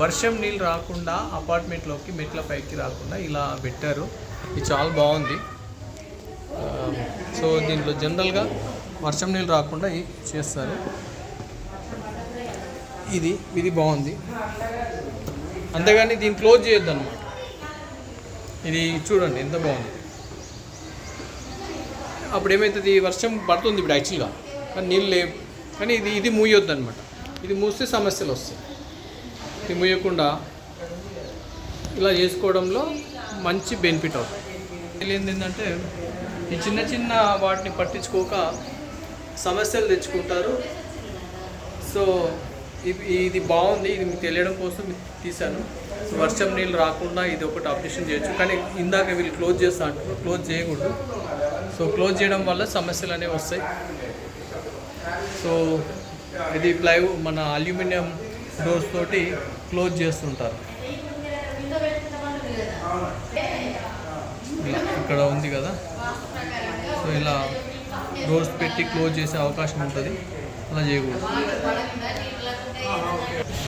వర్షం నీళ్ళు రాకుండా అపార్ట్మెంట్లోకి మెట్ల పైకి రాకుండా ఇలా పెట్టారు. ఇది చాలా బాగుంది. సో దీంట్లో జనరల్గా వర్షం నీళ్ళు రాకుండా చేస్తారు. ఇది బాగుంది. అంతేగాని దీన్ని క్లోజ్ చేయొద్దు అనమాట. ఇది చూడండి ఎంత బాగుంది. అప్పుడు ఏమవుతుంది, వర్షం పడుతుంది ఇప్పుడు యాక్చువల్గా, కానీ నీళ్ళు లేవు. కానీ ఇది మూయొద్దు అనమాట. ఇది మూస్తే సమస్యలు వస్తాయి. ఇది మూయకుండా ఇలా చేసుకోవడంలో మంచి బెనిఫిట్ అవుతుంది. ఏంటంటే ఈ చిన్న చిన్న వాటిని పట్టించుకోక సమస్యలు తెచ్చుకుంటారు. సో ఇది బాగుంది. ఇది మీకు తెలియడం కోసం తీశాను. సో వర్షం నీళ్ళు రాకుండా ఇది ఒకటి ఆపరేషన్ చేయొచ్చు. కానీ ఇందాక వీళ్ళు క్లోజ్ చేస్తా అంటారు, క్లోజ్ చేయకూడదు. సో క్లోజ్ చేయడం వల్ల సమస్యలు అనేవి వస్తాయి. సో ఇది మన అల్యూమినియం డోర్స్ తోటి క్లోజ్ చేస్తుంటారు. ఇక్కడ ఉంది కదా, సో ఇలా డోర్స్ పెట్టి క్లోజ్ చేసే అవకాశం ఉంటుంది. అలా చేయకూడదు.